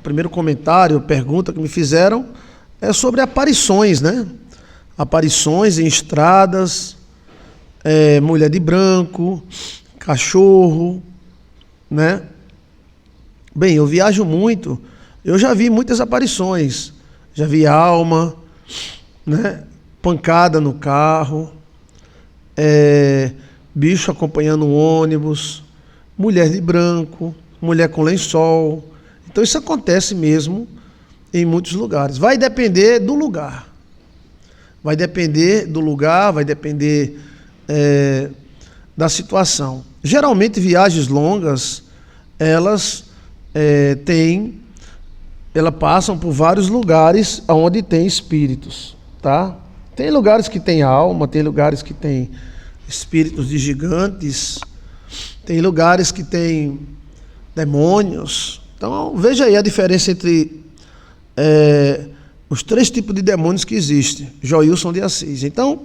Primeiro comentário, pergunta que me fizeram é sobre aparições, né? Aparições em estradas, mulher de branco, cachorro, né? Bem, eu viajo muito, eu já vi muitas aparições, já vi alma, né? Pancada no carro, bicho acompanhando um ônibus, mulher de branco, mulher com lençol. Então isso acontece mesmo em muitos lugares. Vai depender do lugar. Vai depender do lugar, vai depender da situação. Geralmente viagens longas, elas passam por vários lugares onde tem espíritos, tá? Tem lugares que tem alma, tem lugares que tem espíritos de gigantes, tem lugares que tem demônios. Então veja aí a diferença entre os 3 tipos de demônios que existem. Joilson de Assis. Então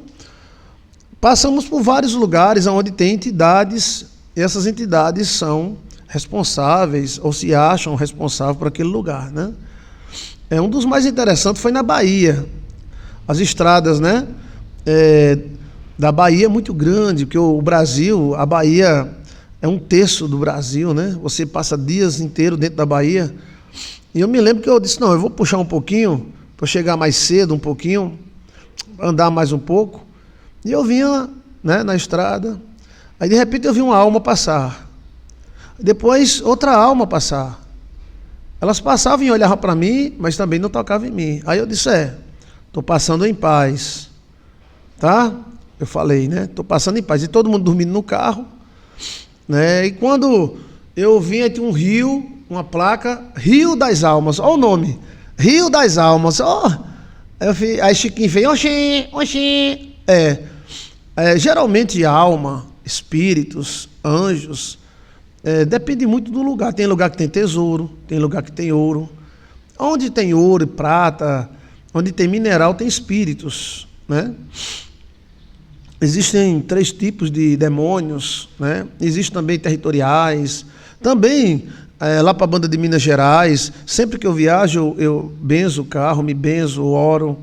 passamos por vários lugares onde tem entidades, e essas entidades são responsáveis ou se acham responsáveis por aquele lugar, né? Um dos mais interessantes foi na Bahia. As estradas, né? Da Bahia é muito grande, porque o Brasil, a Bahia é 1/3 do Brasil, né? Você passa dias inteiros dentro da Bahia. E eu me lembro que eu disse, não, eu vou puxar um pouquinho, para chegar mais cedo um pouquinho, andar mais um pouco. E eu vinha, né, na estrada, aí de repente eu vi uma alma passar. Depois outra alma passar. Elas passavam e olhavam para mim, mas também não tocavam em mim. Aí eu disse, estou passando em paz, tá? Eu falei, né? Estou passando em paz. E todo mundo dormindo no carro, né? E quando eu vim, tinha um rio, uma placa, Rio das Almas. Olha o nome, Rio das Almas. Aí Chiquinho fez, oxê. Geralmente alma, espíritos, anjos, depende muito do lugar. Tem lugar que tem tesouro, tem lugar que tem ouro. Onde tem ouro e prata, onde tem mineral, tem espíritos, né? Existem 3 tipos de demônios, né? Existem também territoriais. Também, lá para a banda de Minas Gerais, sempre que eu viajo, eu benzo o carro, me benzo, oro.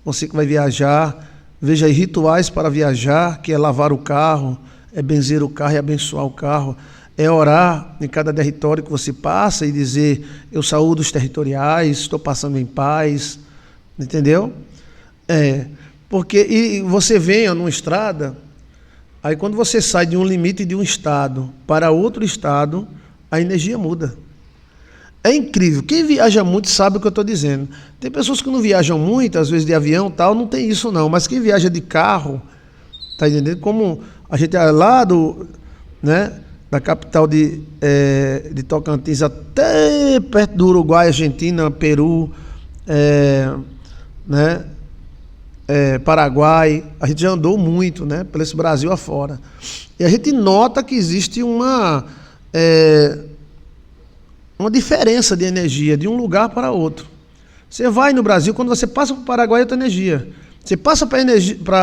Você que vai viajar, veja aí rituais para viajar, que é lavar o carro, é benzer o carro e abençoar o carro. É orar em cada território que você passa e dizer, eu saúdo os territoriais, estou passando em paz, entendeu? Porque e você vem numa estrada, aí quando você sai de um limite de um estado para outro estado, a energia muda. É incrível. Quem viaja muito sabe o que eu estou dizendo. Tem pessoas que não viajam muito, às vezes de avião e tal, não tem isso não. Mas quem viaja de carro, tá entendendo? Como a gente é lá né, da capital de Tocantins até perto do Uruguai, Argentina, Peru, né? Paraguai, a gente já andou muito, né, pelo esse Brasil afora. E a gente nota que existe uma diferença de energia de um lugar para outro. Você vai no Brasil, quando você passa para o Paraguai é outra energia. Você passa para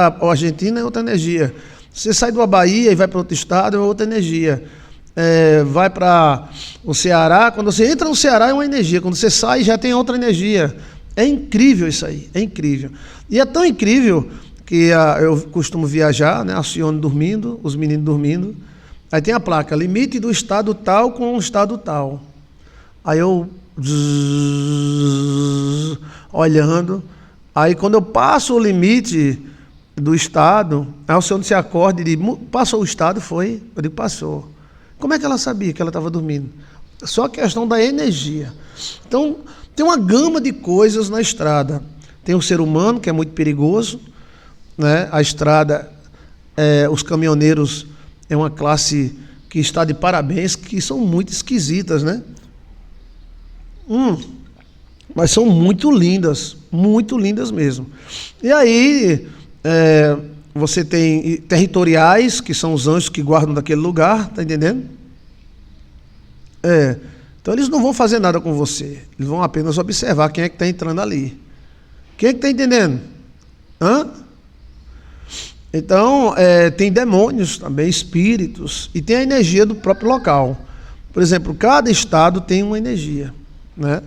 a Argentina é outra energia. Você sai da Bahia e vai para outro estado é outra energia. Vai para o Ceará, quando você entra no Ceará é uma energia, quando você sai já tem outra energia. É incrível isso aí, é incrível. E é tão incrível que eu costumo viajar, né, a Alcione dormindo, os meninos dormindo, aí tem a placa, limite do estado tal com o estado tal. Aí eu olhando, aí quando eu passo o limite do estado, a Alcione se acorda e diz, passou o estado, foi? Eu digo, passou. Como é que ela sabia que ela estava dormindo? Só a questão da energia. Então, tem uma gama de coisas na estrada. Tem o ser humano, que é muito perigoso, né? A estrada, os caminhoneiros é uma classe que está de parabéns, que são muito esquisitas, né? Mas são muito lindas mesmo. E aí, você tem territoriais, que são os anjos que guardam daquele lugar, tá entendendo? Então eles não vão fazer nada com você, eles vão apenas observar quem é que está entrando ali. Quem é que está entendendo? Então, tem demônios também, espíritos, e tem a energia do próprio local. Por exemplo, cada estado tem uma energia, né?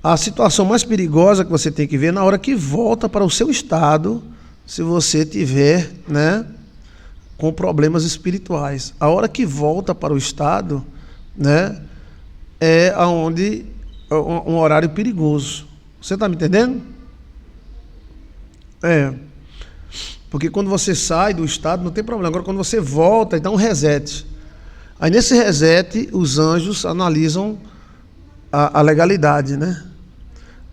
A situação mais perigosa que você tem que ver é na hora que volta para o seu estado, se você tiver, né, com problemas espirituais. A hora que volta para o estado, né, é aonde um horário perigoso. Você está me entendendo? Porque quando você sai do estado não tem problema. Agora quando você volta, então um reset. Aí nesse reset os anjos analisam a legalidade, né?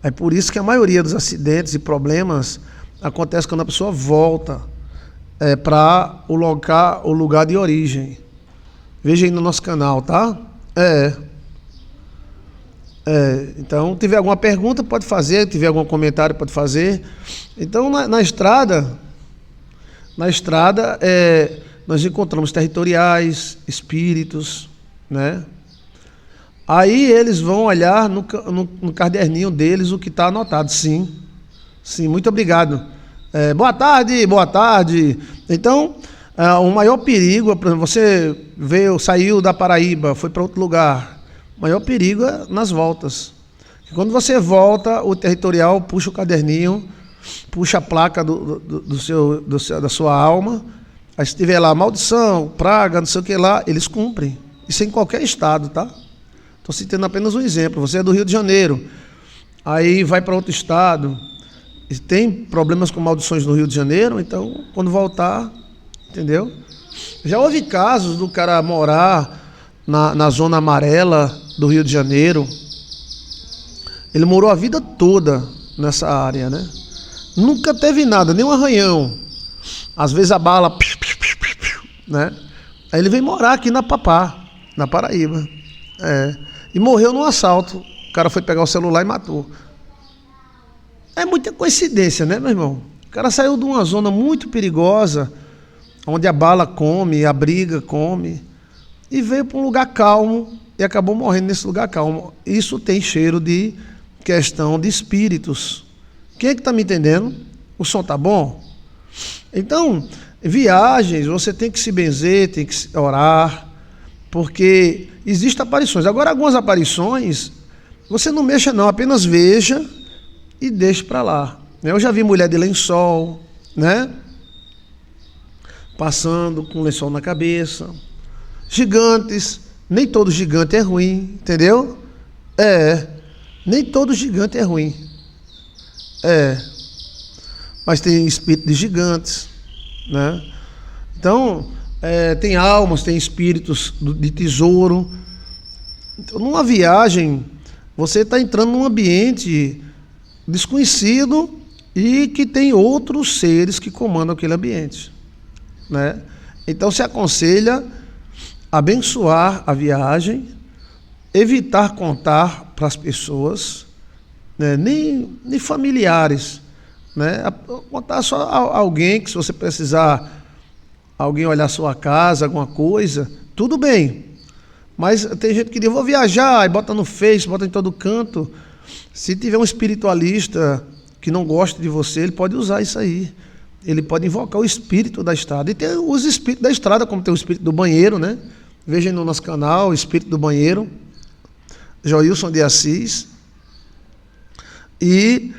É por isso que a maioria dos acidentes e problemas acontece quando a pessoa volta para o lugar de origem. Veja aí no nosso canal, tá? Então, se tiver alguma pergunta, pode fazer. Se tiver algum comentário, pode fazer. Então, na estrada, nós encontramos territoriais, espíritos, né? Aí eles vão olhar no caderninho deles o que está anotado. Sim, muito obrigado. Boa tarde, boa tarde. Então, o maior perigo, por exemplo, você saiu da Paraíba, foi para outro lugar. O maior perigo é nas voltas. Quando você volta, o territorial puxa o caderninho, puxa a placa da sua alma. Aí se tiver lá maldição, praga, não sei o que lá, eles cumprem. Isso em qualquer estado, tá? Estou citando apenas um exemplo. Você é do Rio de Janeiro, aí vai para outro estado, e tem problemas com maldições no Rio de Janeiro, então quando voltar, entendeu? Já houve casos do cara morar na zona amarela do Rio de Janeiro. Ele morou a vida toda nessa área, né? Nunca teve nada, nem um arranhão. Às vezes a bala, né? Aí ele veio morar aqui na Papá, na Paraíba. E morreu num assalto. O cara foi pegar o celular e matou. É muita coincidência, né, meu irmão? O cara saiu de uma zona muito perigosa, onde a bala come, a briga come, e veio para um lugar calmo e acabou morrendo nesse lugar calmo. Isso tem cheiro de questão de espíritos. Quem é que está me entendendo? O som tá bom? Então, viagens, você tem que se benzer, tem que orar, porque existem aparições. Agora, algumas aparições, você não mexa não, apenas veja e deixe para lá. Eu já vi mulher de lençol, né? Passando com lençol na cabeça. Gigantes, nem todo gigante é ruim, entendeu? Nem todo gigante é ruim. Mas tem espírito de gigantes, né? Então, tem almas, tem espíritos de tesouro. Então, numa viagem, você está entrando num ambiente desconhecido e que tem outros seres que comandam aquele ambiente, né? Então, se aconselha abençoar a viagem, evitar contar para as pessoas, né? Nem familiares, né? Contar só a alguém, que se você precisar, alguém olhar a sua casa, alguma coisa, tudo bem. Mas tem gente que diz, vou viajar, e bota no Face, bota em todo canto. Se tiver um espiritualista que não gosta de você, ele pode usar isso aí. Ele pode invocar o espírito da estrada. E tem os espíritos da estrada, como tem o espírito do banheiro, né? Veja no nosso canal, o espírito do banheiro, Joilson de Assis. E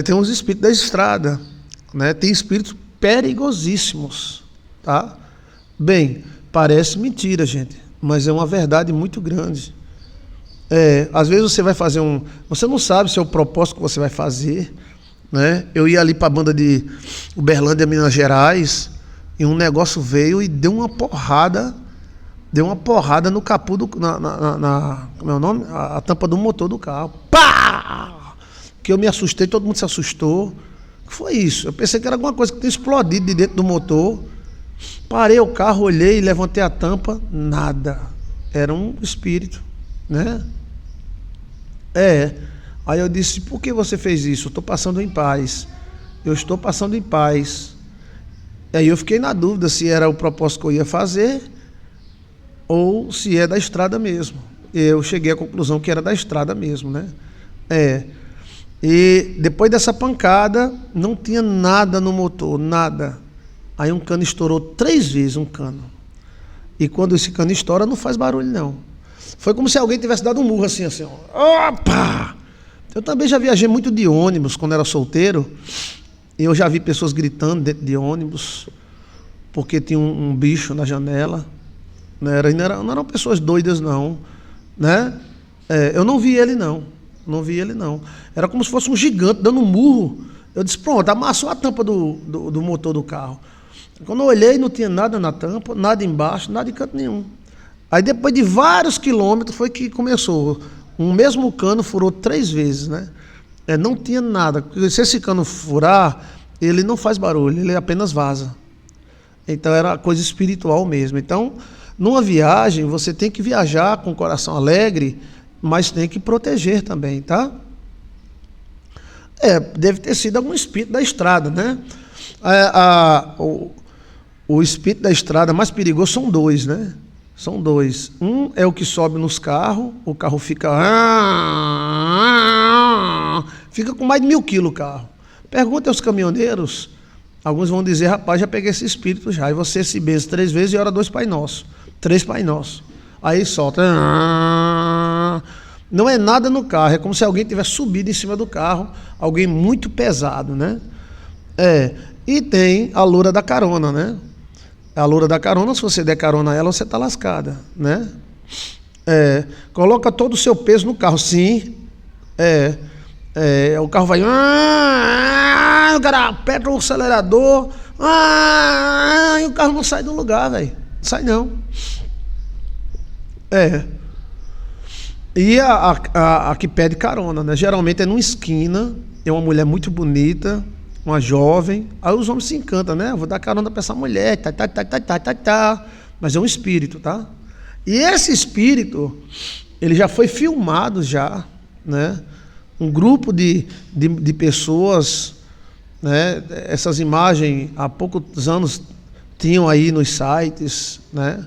tem os espíritos da estrada, né? Tem espíritos perigosíssimos, tá? Bem, parece mentira, gente, mas é uma verdade muito grande. Às vezes você vai fazer você não sabe se é o propósito que você vai fazer, né? Eu ia ali para a banda de Uberlândia, Minas Gerais, e um negócio veio e deu uma porrada no capô como é o nome? A tampa do motor do carro. Pá! Que eu me assustei, todo mundo se assustou. O que foi isso? Eu pensei que era alguma coisa que tinha explodido de dentro do motor. Parei o carro, olhei, levantei a tampa, nada. Era um espírito, né? Aí eu disse, por que você fez isso? Eu estou passando em paz. Eu estou passando em paz. Aí eu fiquei na dúvida se era o propósito que eu ia fazer ou se é da estrada mesmo. Eu cheguei à conclusão que era da estrada mesmo, né? E depois dessa pancada, não tinha nada no motor, nada. Aí um cano estourou 3 vezes, um cano. E quando esse cano estoura, não faz barulho, não. Foi como se alguém tivesse dado um murro assim, ó. Opa! Eu também já viajei muito de ônibus quando era solteiro. E eu já vi pessoas gritando dentro de ônibus, porque tinha um bicho na janela. Não eram pessoas doidas, não. Né? Eu não vi ele, não. Não vi ele, não. Era como se fosse um gigante dando um murro. Eu disse, pronto, amassou a tampa do motor do carro. Quando eu olhei, não tinha nada na tampa, nada embaixo, nada em canto nenhum. Aí depois de vários quilômetros foi que começou. Um mesmo cano furou 3 vezes, né? Não tinha nada. Se esse cano furar, ele não faz barulho, ele apenas vaza. Então era coisa espiritual mesmo. Então, numa viagem, você tem que viajar com o coração alegre, mas tem que proteger também, tá? Deve ter sido algum espírito da estrada, né? O espírito da estrada mais perigoso são 2, né? São 2. Um é o que sobe nos carros, o carro fica com mais de 1000 quilos o carro. Pergunta aos caminhoneiros, alguns vão dizer, rapaz, já peguei esse espírito já. Aí você se benze 3 vezes e ora 2 Pai Nosso, 3 Pai Nosso. Aí solta. Não é nada no carro, é como se alguém tivesse subido em cima do carro, alguém muito pesado, né? E tem a loura da carona, né? A loura da carona, se você der carona a ela, você está lascada, né? Coloca todo o seu peso no carro, sim. O carro vai... o cara aperta o acelerador... e o carro não sai do lugar, velho. Não sai, não. E a que pede carona, né? Geralmente é numa esquina, é uma mulher muito bonita, uma jovem, aí os homens se encantam, né? Vou dar carona para essa mulher, mas é um espírito, tá? E esse espírito, ele já foi filmado já, né? Um grupo de pessoas, né? Essas imagens há poucos anos tinham aí nos sites, né?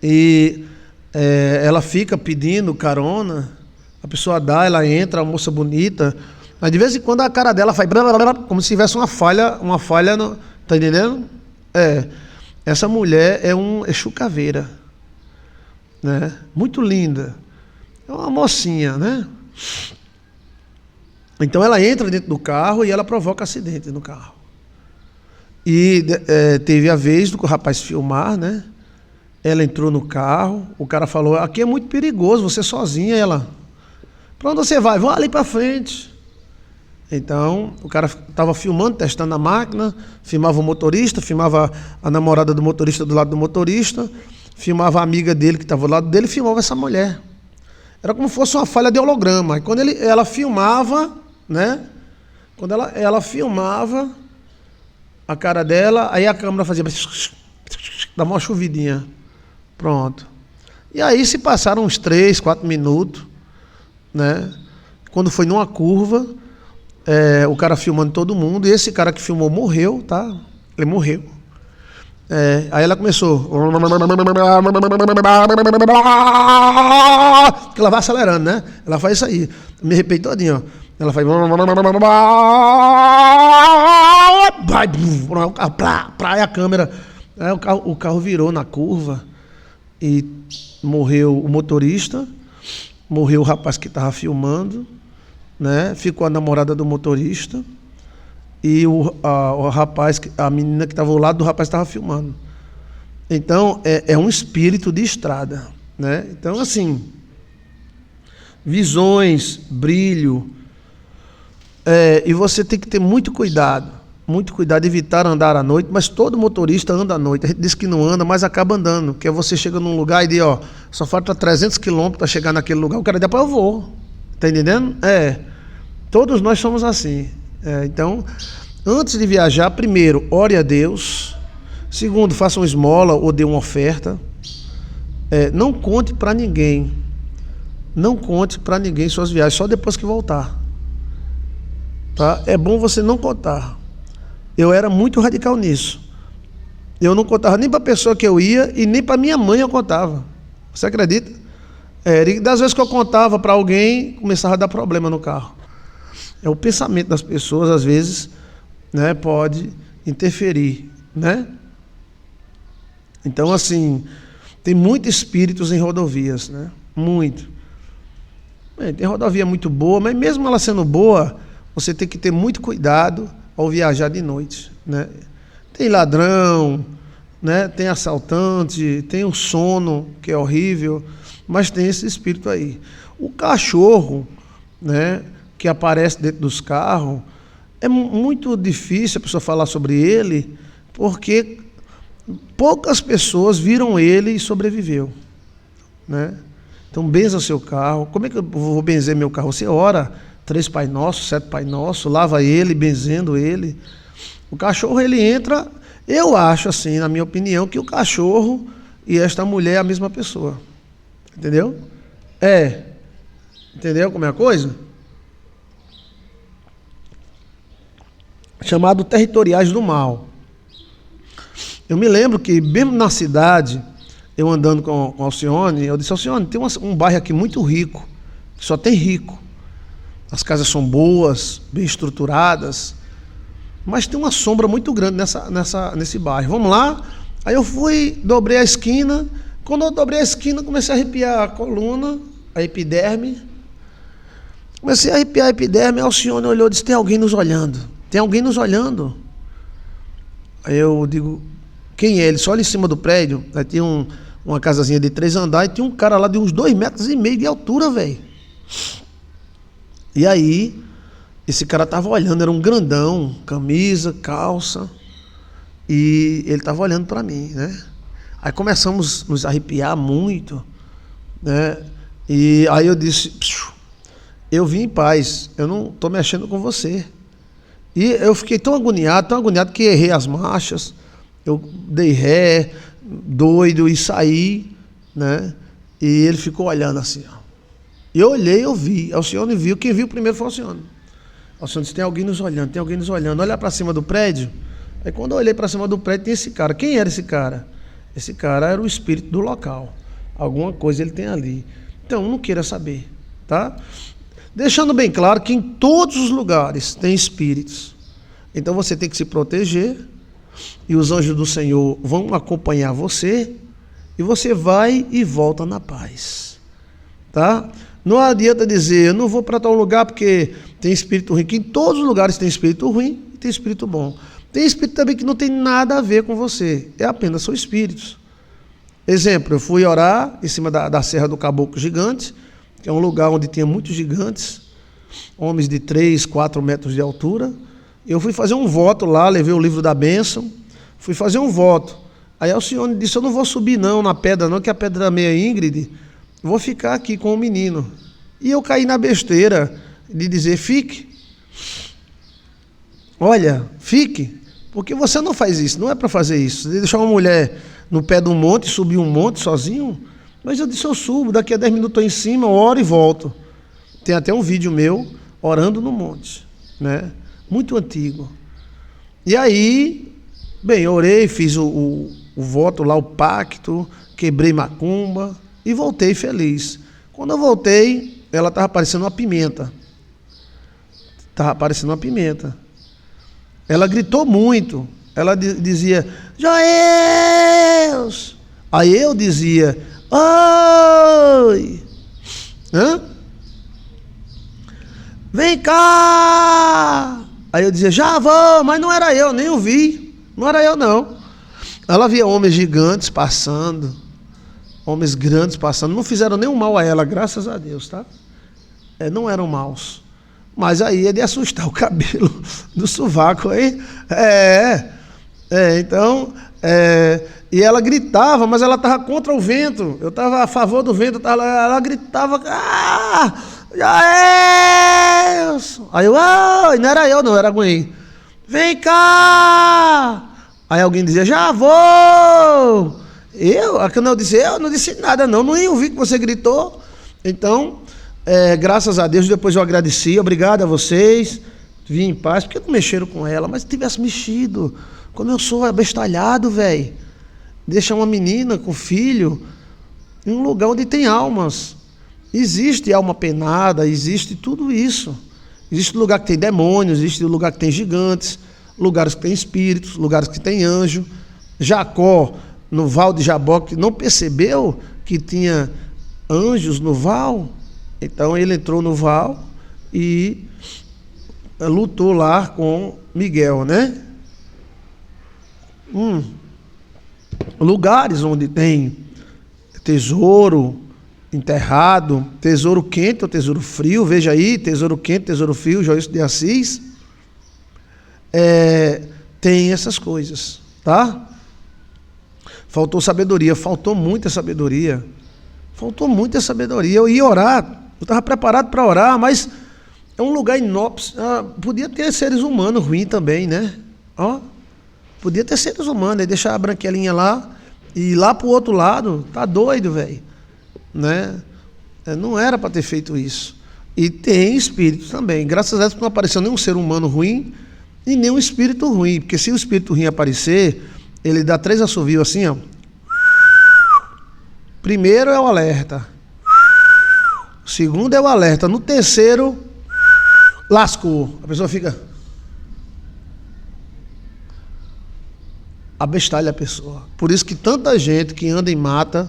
E ela fica pedindo carona, a pessoa dá, ela entra, a moça bonita, mas de vez em quando a cara dela faz como se tivesse uma falha no, tá entendendo? Essa mulher é um Exu Caveira, né? Muito linda, é uma mocinha, né? Então ela entra dentro do carro e ela provoca acidente no carro. E teve a vez do rapaz filmar, né? Ela entrou no carro, o cara falou, aqui é muito perigoso, você sozinha. Ela, para onde você vai? Vou ali para frente. Então, o cara estava filmando, testando a máquina, filmava o motorista, filmava a namorada do motorista do lado do motorista, filmava a amiga dele que estava do lado dele, filmava essa mulher. Era como se fosse uma falha de holograma. E quando ela filmava, né? Quando ela filmava a cara dela, aí a câmera fazia... dava uma chuvidinha. Pronto. E aí se passaram uns 3, 4 minutos, né? Quando foi numa curva, o cara filmando todo mundo, e esse cara que filmou morreu, tá? Ele morreu. Aí ela começou. Que ela vai acelerando, né? Ela faz isso aí. Me arrepei todinho, ó. Ela faz. Vai, a câmera. Aí o carro virou na curva e morreu o motorista, morreu o rapaz que estava filmando, né? Ficou a namorada do motorista e o rapaz, a menina que estava ao lado do rapaz estava filmando. Então é um espírito de estrada, né? Então assim, visões, brilho, e você tem que ter muito cuidado, evitar andar à noite, mas todo motorista anda à noite. A gente diz que não anda, mas acaba andando, que você chega num lugar e diz, ó, só falta 300 quilômetros para chegar naquele lugar, o cara diz, depois eu vou, tá entendendo? Todos nós somos assim. Então, antes de viajar, primeiro, ore a Deus. Segundo, faça uma esmola ou dê uma oferta. Não conte para ninguém. Não conte para ninguém suas viagens, só depois que voltar. Tá? É bom você não contar. Eu era muito radical nisso. Eu não contava nem para a pessoa que eu ia e nem para minha mãe eu contava. Você acredita? E das vezes que eu contava para alguém, começava a dar problema no carro. O pensamento das pessoas, às vezes, né, pode interferir, né? Então, assim, Tem muitos espíritos em rodovias, né? Muito. Bem, tem rodovia muito boa, mas mesmo ela sendo boa, você tem que ter muito cuidado ao viajar de noite, né? Tem ladrão, né? Tem assaltante, tem o sono, que é horrível, mas tem esse espírito aí. O cachorro, né, que aparece dentro dos carros, é muito difícil a pessoa falar sobre ele, porque poucas pessoas viram ele e sobreviveu, né? Então benza o seu carro. Como é que eu vou benzer meu carro? Você ora 3 Pai Nosso, 7 Pai Nosso, lava ele, benzendo ele. O cachorro, ele entra, eu acho assim, na minha opinião, que o cachorro e esta mulher é a mesma pessoa. Entendeu? Entendeu como é a coisa? Chamado territoriais do mal. Eu me lembro que, mesmo na cidade, eu andando com Alcione, eu disse: Alcione, tem um bairro aqui muito rico, só tem rico. As casas são boas, bem estruturadas, mas tem uma sombra muito grande nesse bairro. Vamos lá? Aí eu fui, dobrei a esquina. Quando eu dobrei a esquina, comecei a arrepiar a coluna, a epiderme. Comecei a arrepiar a epiderme. A Alcione olhou e disse: tem alguém nos olhando. Tem alguém nos olhando. Aí eu digo: quem é? Ele só olha em cima do prédio. Aí tinha uma casazinha de 3 andares e tinha um cara lá de uns 2,5 metros de altura, velho. E aí, esse cara tava olhando, era um grandão, camisa, calça, e ele tava olhando para mim, né? Aí começamos a nos arrepiar muito, né? E aí eu disse: eu vim em paz, eu não tô mexendo com você. E eu fiquei tão agoniado que errei as marchas, eu dei ré, doido, e saí, né? E ele ficou olhando assim, ó. Eu olhei, eu vi, Alcione viu, quem viu primeiro foi Alcione. Alcione disse: tem alguém nos olhando, tem alguém nos olhando. Olha para cima do prédio. Aí quando eu olhei para cima do prédio, tem esse cara. Quem era esse cara? Esse cara era o espírito do local. Alguma coisa ele tem ali. Então, não queira saber, tá? Deixando bem claro que em todos os lugares tem espíritos. Então você tem que se proteger, e os anjos do Senhor vão acompanhar você, e você vai e volta na paz, tá? Não adianta dizer: eu não vou para tal lugar porque tem espírito ruim. Que em todos os lugares tem espírito ruim e tem espírito bom. Tem espírito também que não tem nada a ver com você, é apenas são espíritos. Exemplo, eu fui orar em cima da Serra do Caboclo Gigante, que é um lugar onde tinha muitos gigantes, homens de 3, 4 metros de altura. Eu fui fazer um voto lá, levei o livro da bênção, fui fazer um voto. Aí Alcione disse: eu não vou subir não na pedra não, que a pedra é meia íngreme, vou ficar aqui com o menino. E eu caí na besteira de dizer: fique. Olha, fique, porque você não faz isso, não é para fazer isso. De deixar uma mulher no pé de um monte, subir um monte sozinho. Mas eu disse: eu subo, daqui a 10 minutos estou em cima, eu oro e volto. Tem até um vídeo meu orando no monte, né? Muito antigo. E aí, bem, eu orei, fiz o voto lá, o pacto, quebrei macumba e voltei feliz. Quando eu voltei, ela estava parecendo uma pimenta. Estava parecendo uma pimenta. Ela gritou muito. Ela dizia: Joeus! Aí eu dizia: oi! Hã? Vem cá! Aí eu dizia: já vou, mas não era eu, nem o vi. Não era eu, não. Ela via homens gigantes passando, homens grandes passando. Não fizeram nenhum mal a ela, graças a Deus, tá? Não eram maus. Mas aí é de assustar o cabelo do sovaco, hein? Então, e ela gritava, mas ela estava contra o vento. Eu estava a favor do vento, ela gritava: ah! Aí eu: não era eu, não, era a Gwen. Vem cá! Aí alguém dizia: já vou! Eu não disse nada, não ia ouvir que você gritou. Então, graças a Deus, depois eu agradeci, obrigado a vocês, vim em paz, porque não mexeram com ela, mas se tivesse mexido, como eu sou abestalhado, velho, deixa uma menina com filho em um lugar onde tem almas. Existe alma penada, existe tudo isso. Existe lugar que tem demônios, existe lugar que tem gigantes, lugares que tem espíritos, lugares que tem anjo. Jacó no val de Jaboque, não percebeu que tinha anjos no val? Então ele entrou no val e lutou lá com Miguel, né? Lugares onde tem tesouro enterrado, tesouro quente ou tesouro frio, veja aí, tesouro quente, tesouro frio, Joilson de Assis, tem essas coisas, tá? Faltou sabedoria, faltou muita sabedoria, eu ia orar, eu estava preparado para orar, mas é um lugar inóspito, podia ter seres humanos ruins também, né? Podia ter seres humanos, aí deixar a branquelinha lá, e ir lá pro outro lado, tá doido, velho, né? Não era para ter feito isso. E tem espíritos também, graças a Deus não apareceu nenhum ser humano ruim, e nenhum espírito ruim, porque se o espírito ruim aparecer, ele dá 3 assovios assim, ó. Primeiro é o alerta, o segundo é o alerta, no terceiro, lascou, a pessoa fica... abestalha a pessoa. Por isso que tanta gente que anda em mata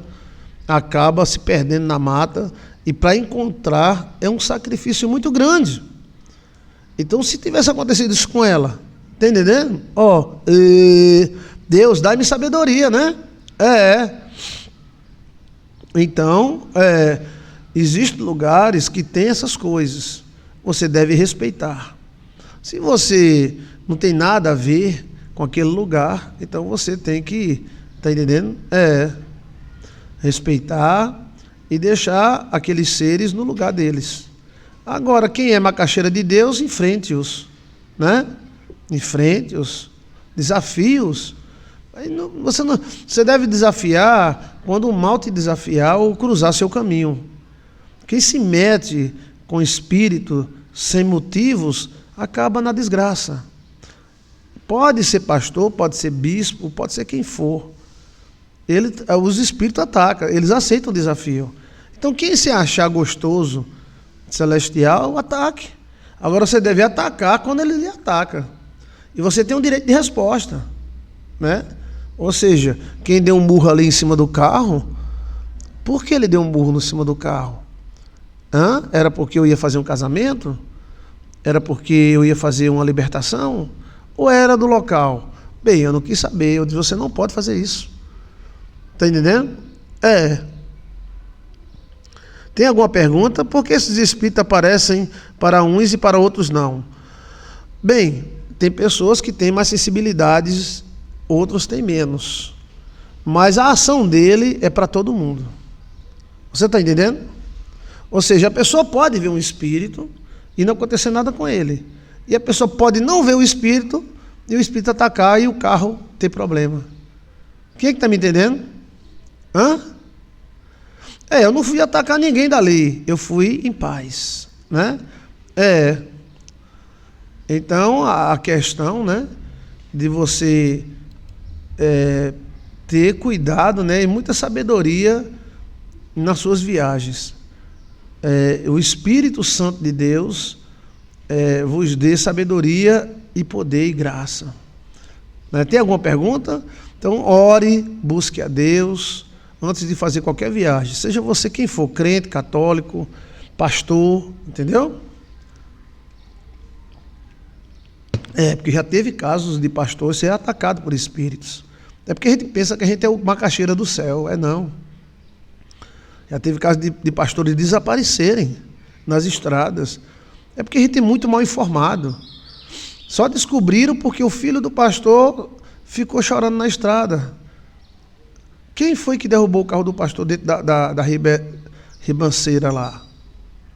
acaba se perdendo na mata, e para encontrar é um sacrifício muito grande. Então, se tivesse acontecido isso com ela, tá entendendo? Deus, dá-me sabedoria, né? Então, existem lugares que tem essas coisas. Você deve respeitar. Se você não tem nada a ver com aquele lugar, então você tem que, tá entendendo? Respeitar e deixar aqueles seres no lugar deles. Agora, quem é macaxeira de Deus, enfrente-os, né? Enfrente-os, desafie-os. Você deve desafiar quando o mal te desafiar ou cruzar seu caminho. Quem se mete com espírito sem motivos acaba na desgraça. Pode ser pastor, pode ser bispo, pode ser quem for. Os espíritos atacam, eles aceitam o desafio. Então, quem se achar gostoso, celestial, ataque. Agora, você deve atacar quando ele lhe ataca. E você tem um direito de resposta, né? Ou seja, quem deu um burro ali em cima do carro, por que ele deu um burro em cima do carro? Era porque eu ia fazer um casamento? Era porque eu ia fazer uma libertação? Ou era do local? Bem, eu não quis saber. Eu disse, você não pode fazer isso. Está entendendo? Tem alguma pergunta? Por que esses espíritos aparecem para uns e para outros não? Bem, tem pessoas que têm mais sensibilidades, outros têm menos. Mas a ação dele é para todo mundo. Você está entendendo? Ou seja, a pessoa pode ver um espírito e não acontecer nada com ele. E a pessoa pode não ver o espírito e o espírito atacar e o carro ter problema. Quem é que está me entendendo? Eu não fui atacar ninguém dali, eu fui em paz, né? Então, a questão, né, de você ter cuidado, né, e muita sabedoria nas suas viagens. O Espírito Santo de Deus vos dê sabedoria e poder e graça. Tem alguma pergunta? Então, ore, busque a Deus antes de fazer qualquer viagem. Seja você quem for, crente, católico, pastor, entendeu? Porque já teve casos de pastor ser atacado por espíritos. É porque a gente pensa que a gente é uma macaxeira do céu. Não. Já teve casos de pastores desaparecerem nas estradas. É porque a gente é muito mal informado. Só descobriram porque o filho do pastor ficou chorando na estrada. Quem foi que derrubou o carro do pastor dentro da ribanceira lá?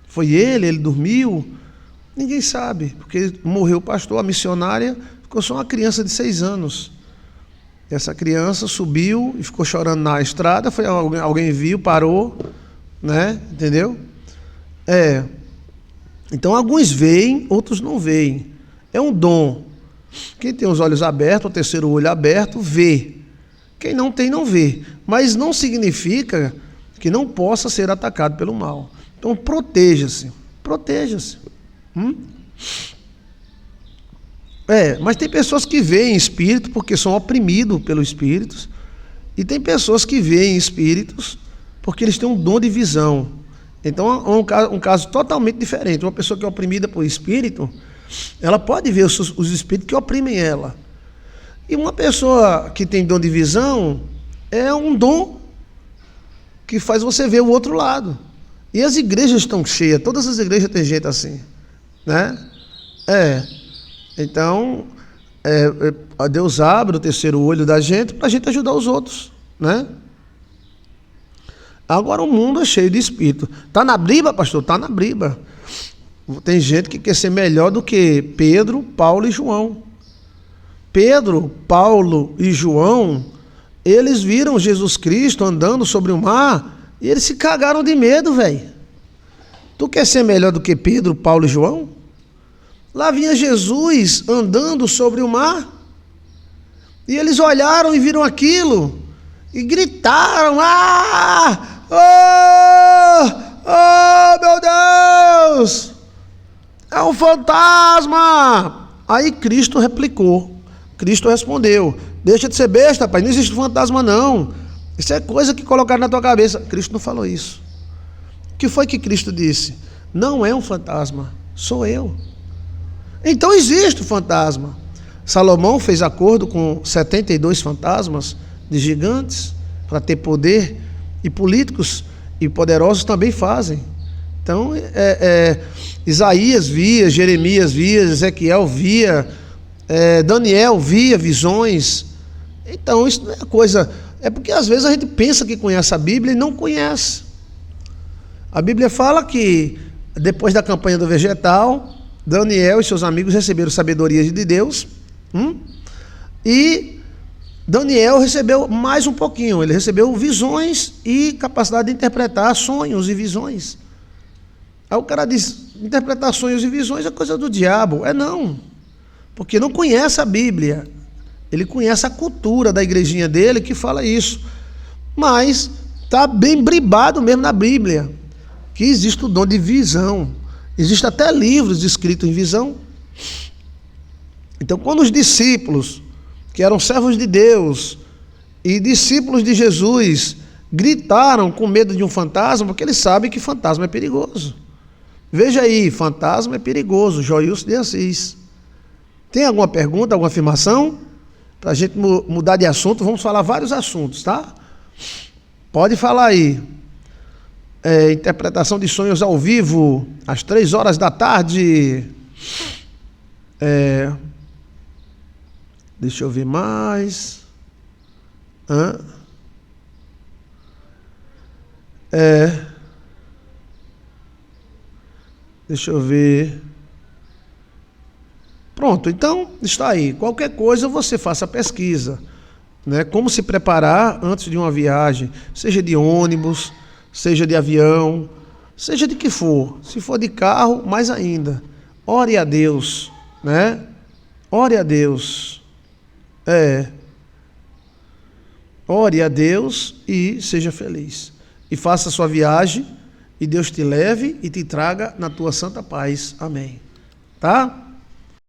Foi ele dormiu? Ninguém sabe, porque morreu o pastor, a missionária ficou só uma criança de 6 anos. Essa criança subiu e ficou chorando na estrada, alguém viu, parou, né? Entendeu? Então, alguns veem, outros não veem. É um dom. Quem tem os olhos abertos, o terceiro olho aberto, vê. Quem não tem, não vê. Mas não significa que não possa ser atacado pelo mal. Então, proteja-se. Proteja-se. Mas tem pessoas que veem espírito porque são oprimidos pelos espíritos E tem pessoas que veem espíritos porque eles têm um dom de visão. Então é um caso totalmente diferente. Uma pessoa que é oprimida por espírito, ela pode ver os espíritos que oprimem ela. E uma pessoa que tem dom de visão é um dom que faz você ver o outro lado. E as igrejas estão cheias, todas as igrejas têm gente assim, né? Então, Deus abre o terceiro olho da gente para a gente ajudar os outros, né? Agora o mundo é cheio de espírito. Está na briba, pastor? Está na briba. Tem gente que quer ser melhor do que Pedro, Paulo e João. Pedro, Paulo e João, eles viram Jesus Cristo andando sobre o mar e eles se cagaram de medo, velho. Tu quer ser melhor do que Pedro, Paulo e João? Lá vinha Jesus andando sobre o mar e eles olharam e viram aquilo e gritaram: ah! Oh, meu Deus! É um fantasma! Aí Cristo replicou. Cristo respondeu: deixa de ser besta, pai, não existe fantasma não. Isso é coisa que colocaram na tua cabeça. Cristo não falou isso. O que foi que Cristo disse? Não é um fantasma, sou eu. Então existe o fantasma. Salomão fez acordo com 72 fantasmas de gigantes para ter poder, e políticos e poderosos também fazem. Então, Isaías via, Jeremias via, Ezequiel via, Daniel via visões. Então, isso não é coisa... É porque às vezes a gente pensa que conhece a Bíblia e não conhece. A Bíblia fala que depois da campanha do vegetal, Daniel e seus amigos receberam sabedoria de Deus, e Daniel recebeu mais um pouquinho. Ele recebeu visões e capacidade de interpretar sonhos e visões. Aí o cara diz: interpretar sonhos e visões é coisa do diabo. Não, porque não conhece a Bíblia. Ele conhece a cultura da igrejinha dele que fala isso, mas está bem bribado mesmo na Bíblia que existe o dom de visão. Existe até livros escritos em visão. Então, quando os discípulos, que eram servos de Deus e discípulos de Jesus, gritaram com medo de um fantasma, porque eles sabem que fantasma é perigoso. Veja aí, fantasma é perigoso. Joilson de Assis. Tem alguma pergunta, alguma afirmação? Para a gente mudar de assunto, vamos falar vários assuntos, tá? Pode falar aí. Interpretação de sonhos ao vivo, às 3 horas da tarde. Deixa eu ver mais. Deixa eu ver. Pronto, então está aí. Qualquer coisa você faça pesquisa, né? Como se preparar antes de uma viagem, seja de ônibus, seja de avião, seja de que for. Se for de carro, mais ainda. Ore a Deus, né? Ore a Deus. Ore a Deus e seja feliz. E faça a sua viagem e Deus te leve e te traga na tua santa paz. Amém. Tá?